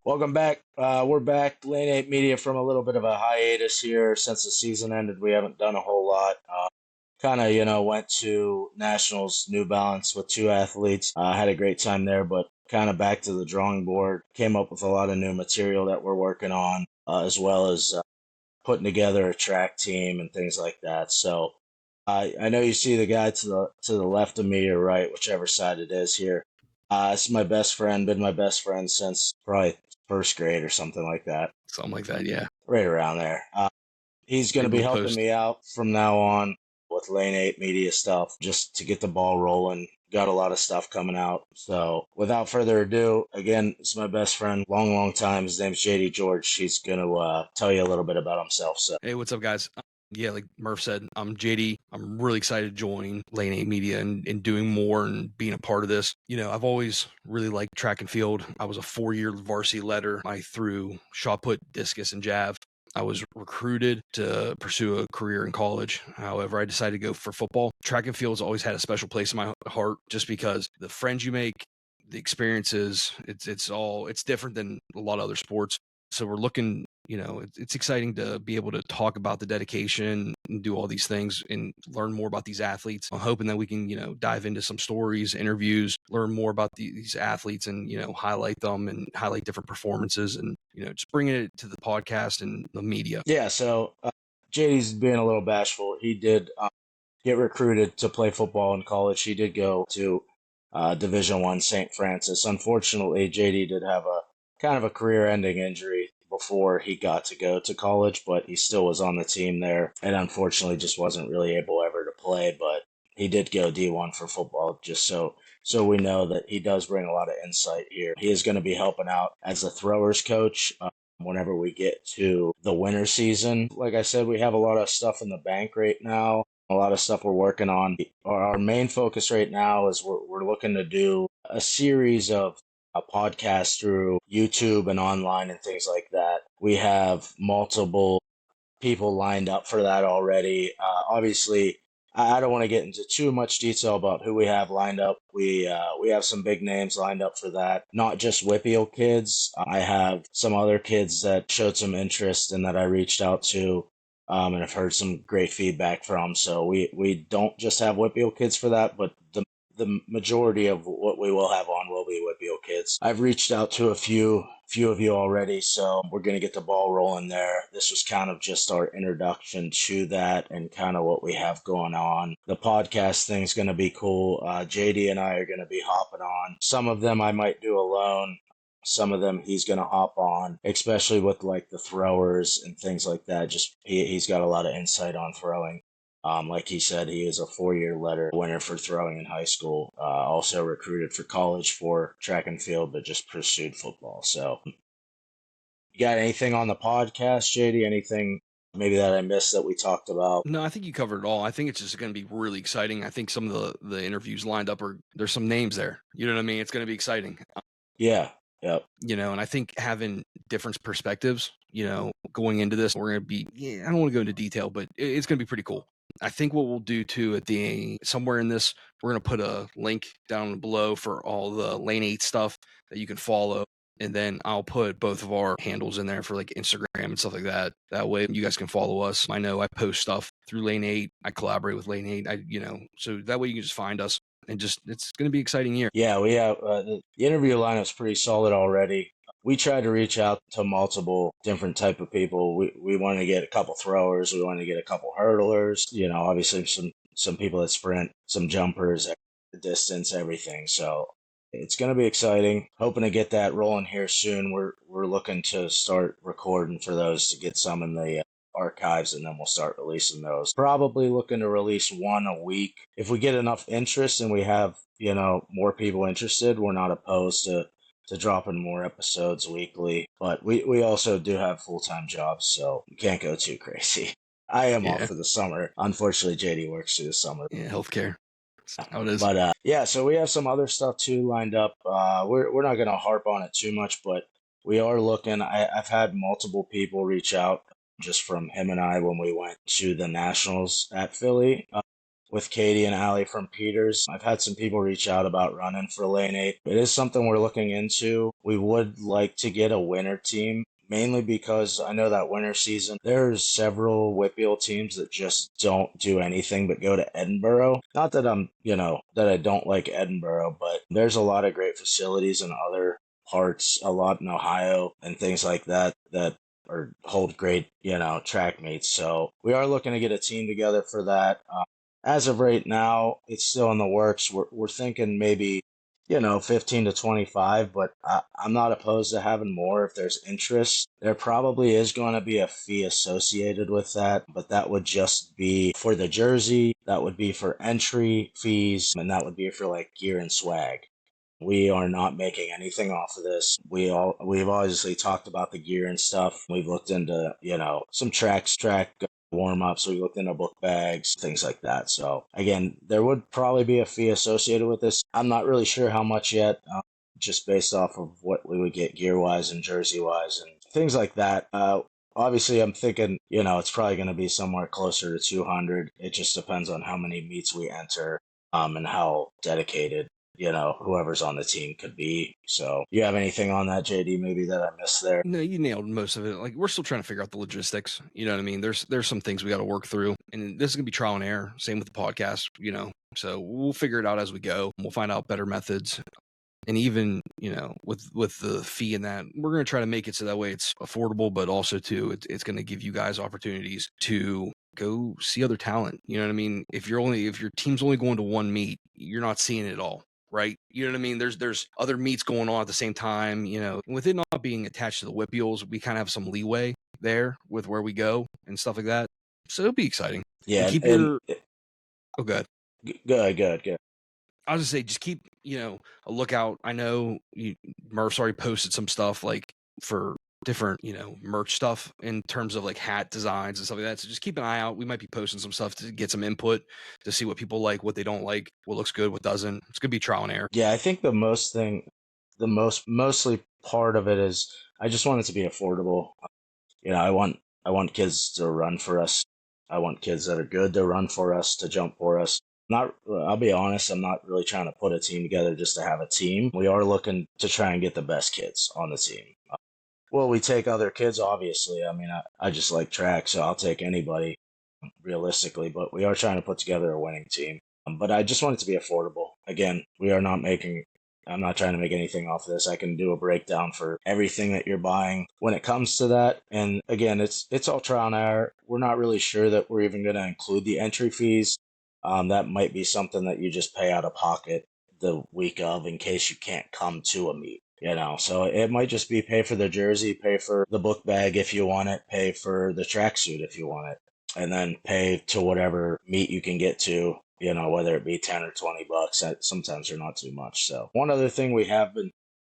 Welcome back. We're back, Lane8Media, from a little bit of a hiatus here since the season ended. We haven't done a whole lot. Went to Nationals, New Balance with two athletes. Had a great time there, but kind of back to the drawing board. Came up with a lot of new material that we're working on, as well as putting together a track team and things like that. So I know you see the guy to the left of me or right, whichever side it is here. It's my best friend, been my best friend since probably first grade or something like that, Something like that, yeah. right around there. He's going to Maybe be we'll helping post. me out from now on with Lane8Media stuff, just to get the ball rolling. Got a lot of stuff coming out. So without further ado, again, it's my best friend, long, long time. His name's JD George. He's going to tell you a little bit about himself. So Hey, what's up, guys? Yeah, like Murph said, I'm JD. I'm really excited to join Lane8Media and doing more and being a part of this. I've always really liked track and field. I was a 4-year varsity letter. I threw shot put, discus, and jav. I was recruited to pursue a career in college. However, I decided to go for football. Track and field's always had a special place in my heart just because the friends you make, the experiences, it's different than a lot of other sports. So we're looking, it's exciting to be able to talk about the dedication and do all these things and learn more about these athletes. I'm hoping that we can, dive into some stories, interviews, learn more about these athletes and, highlight them and highlight different performances and, just bringing it to the podcast and the media. yeah, so JD's being a little bashful. He did get recruited to play football in college. He did go to Division One St. Francis. Unfortunately, JD did have a kind of a career-ending injury before he got to go to college, but he still was on the team there, and unfortunately, just wasn't really able ever to play. But he did go D1 for football, just so we know that he does bring a lot of insight here. He is going to be helping out as a throwers coach. Whenever we get to the winter season, like I said, we have a lot of stuff in the bank right now, a lot of stuff we're working on. Our main focus right now is we're looking to do a series of podcasts through YouTube and online and things like that. We have multiple people lined up for that already. Obviously, I don't want to get into too much detail about who we have lined up. We have some big names lined up for that. Not just Whippeal kids. I have some other kids that showed some interest and that I reached out to. And I've heard some great feedback from. So we don't just have Whippeal kids for that, but the majority of what we will have on will be Whippeal kids. I've reached out to a few of you already, so we're going to get the ball rolling there. This was kind of just our introduction to that and kind of what we have going on. The podcast thing's going to be cool. JD and I are going to be hopping on. Some of them I might do alone. Some of them he's going to hop on, especially with like the throwers and things like that. Just he's got a lot of insight on throwing. Like he said, he is a 4-year letter winner for throwing in high school. Also recruited for college for track and field, but just pursued football. So, you got anything on the podcast, JD? Anything maybe that I missed that we talked about? No, I think you covered it all. I think it's just going to be really exciting. I think some of the interviews lined up there's some names there. You know what I mean? It's going to be exciting. Yeah. Yep. And I think having different perspectives, going into this, we're going to be, I don't want to go into detail, but it's going to be pretty cool. I think what we'll do too somewhere in this, we're going to put a link down below for all the Lane 8 stuff that you can follow. And then I'll put both of our handles in there for like Instagram and stuff like that. That way you guys can follow us. I know I post stuff through Lane 8. I collaborate with Lane 8. So that way you can just find us and it's going to be an exciting year. Yeah, we have the interview lineup's pretty solid already. We tried to reach out to multiple different type of people. We want to get a couple throwers. We want to get a couple hurlers. Obviously some people that sprint, some jumpers, distance, everything. So it's going to be exciting. Hoping to get that rolling here soon. We're looking to start recording for those to get some in the archives, and then we'll start releasing those. Probably looking to release one a week. If we get enough interest and we have, more people interested, we're not opposed to dropping more episodes weekly. But we also do have full-time jobs, so we can't go too crazy. I am off for the summer. Unfortunately, JD works through the summer. Yeah, healthcare. That's how it is. But yeah, so we have some other stuff too lined up. We're not going to harp on it too much, but we are looking. I've had multiple people reach out just from him and I when we went to the Nationals at Philly. with Katie and Allie from Peters. I've had some people reach out about running for Lane 8. It is something we're looking into. We would like to get a winter team, mainly because I know that winter season, there's several Whitfield teams that just don't do anything but go to Edinburgh. Not that that I don't like Edinburgh, but there's a lot of great facilities in other parts, a lot in Ohio and things like that or hold great, track meets. So we are looking to get a team together for that. As of right now, it's still in the works. We're thinking maybe 15 to 25, but I'm not opposed to having more if there's interest. There probably is going to be a fee associated with that, but that would just be for the jersey, that would be for entry fees, and that would be for like gear and swag. We are not making anything off of this. We've obviously talked about the gear and stuff. We've looked into, some track warm ups. We looked into book bags, things like that. So again, there would probably be a fee associated with this. I'm not really sure how much yet, just based off of what we would get gear wise and jersey wise and things like that. Obviously, I'm thinking, it's probably going to be somewhere closer to 200. It just depends on how many meets we enter, and how dedicated whoever's on the team could be. So, you have anything on that, JD, maybe that I missed there? No, you nailed most of it. Like, we're still trying to figure out the logistics. You know what I mean? There's some things we got to work through, and this is gonna be trial and error. Same with the podcast. So we'll figure it out as we go. We'll find out better methods, and even with the fee and that, we're gonna try to make it so that way it's affordable, but also too it's gonna give you guys opportunities to go see other talent. You know what I mean? If your team's only going to one meet, you're not seeing it all. Right. You know what I mean? There's other meets going on at the same time, with it not being attached to the Whippeals, we kind of have some leeway there with where we go and stuff like that. So it'll be exciting. And Yeah, keep and, your, oh, good. good. I was gonna say, just keep, a lookout. I know Murph's already posted some stuff like for different, merch stuff in terms of like hat designs and stuff like that. So just keep an eye out. We might be posting some stuff to get some input to see what people like, what they don't like, what looks good, what doesn't. It's gonna be trial and error. Yeah, I think mostly part of it is I just want it to be affordable. I want kids to run for us. I want kids that are good to run for us, to jump for us. Not, I'll be honest, I'm not really trying to put a team together just to have a team. We are looking to try and get the best kids on the team. Well, we take other kids, obviously. I mean, I just like track, so I'll take anybody realistically, but we are trying to put together a winning team. But I just want it to be affordable. Again, I'm not trying to make anything off of this. I can do a breakdown for everything that you're buying when it comes to that. And again, it's all trial and error. We're not really sure that we're even going to include the entry fees. That might be something that you just pay out of pocket the week of in case you can't come to a meet. So it might just be pay for the jersey, pay for the book bag if you want it, pay for the tracksuit if you want it, and then pay to whatever meet you can get to, whether it be 10 or $20. Sometimes they're not too much. So one other thing we have been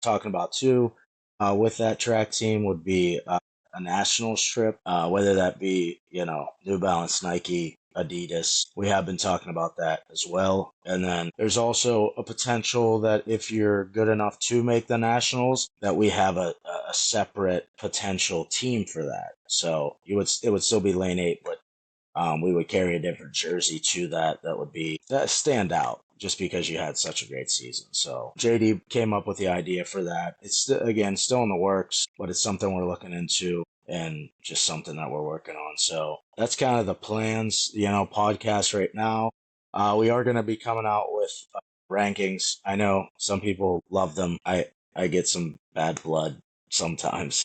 talking about too, with that track team would be a national trip, whether that be, New Balance, Nike, Adidas. We have been talking about that as well. And then there's also a potential that if you're good enough to make the nationals, that we have a separate potential team for that. So it would still be Lane 8, but we would carry a different jersey to that would be that stand out just because you had such a great season. So JD came up with the idea for that. It's again still in the works, but it's something we're looking into and just something that we're working on. So that's kind of the plans, podcast right now. We are going to be coming out with rankings. I know some people love them. I get some bad blood sometimes.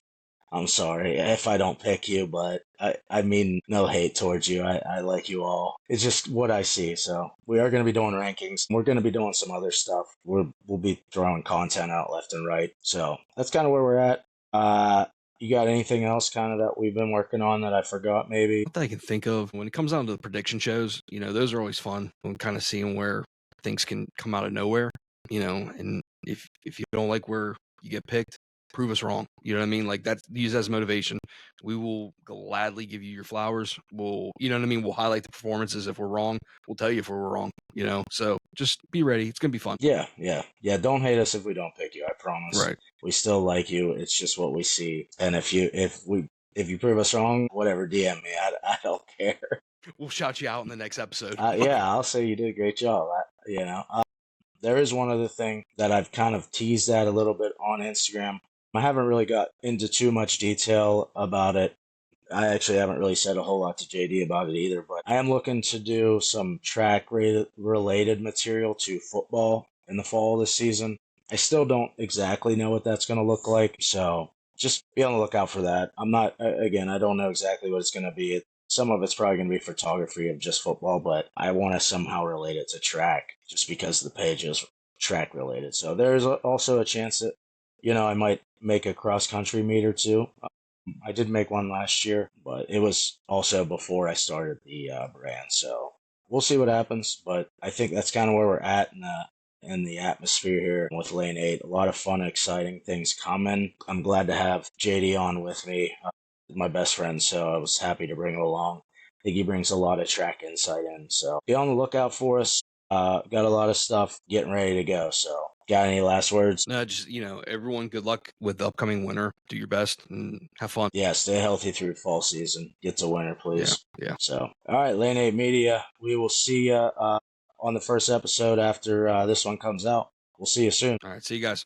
I'm sorry if I don't pick you, but I mean no hate towards you. I like you all. It's just what I see. So we are going to be doing rankings. We're going to be doing some other stuff. We'll be throwing content out left and right. So that's kind of where we're at. You got anything else kind of that we've been working on that I forgot maybe? Not that I can think of. When it comes down to the prediction shows, those are always fun. And kind of seeing where things can come out of nowhere, and if you don't like where you get picked, prove us wrong. You know what I mean? Like, that's use as motivation. We will gladly give you your flowers. We'll highlight the performances if we're wrong. We'll tell you if we're wrong, So just be ready. It's gonna be fun. Yeah. Don't hate us if we don't pick you. I promise. Right. We still like you. It's just what we see. And if you prove us wrong, whatever, DM me. I don't care. We'll shout you out in the next episode. Yeah, I'll say you did a great job. There is one other thing that I've kind of teased at a little bit on Instagram. I haven't really got into too much detail about it. I actually haven't really said a whole lot to JD about it either, but I am looking to do some related material to football in the fall this season. I still don't exactly know what that's going to look like, so just be on the lookout for that. I'm not, again, I don't know exactly what it's going to be. Some of it's probably going to be photography of just football, but I want to somehow relate it to track just because the page is track related. So there's also a chance that, I might make a cross country meet or two. I did make one last year, but it was also before I started the brand. So we'll see what happens. But I think that's kind of where we're at in the atmosphere here with Lane 8. A lot of fun, exciting things coming. I'm glad to have JD on with me, my best friend. So I was happy to bring him along. I think he brings a lot of track insight in. So be on the lookout for us. Got a lot of stuff getting ready to go. So got any last words? No, just everyone, good luck with the upcoming winter. Do your best and have fun. Yeah, stay healthy through fall season. Get to winter, Yeah, please. yeah. So, all right, Lane8Media. We will see you on the first episode after this one comes out. We'll see you soon. All right, see you guys.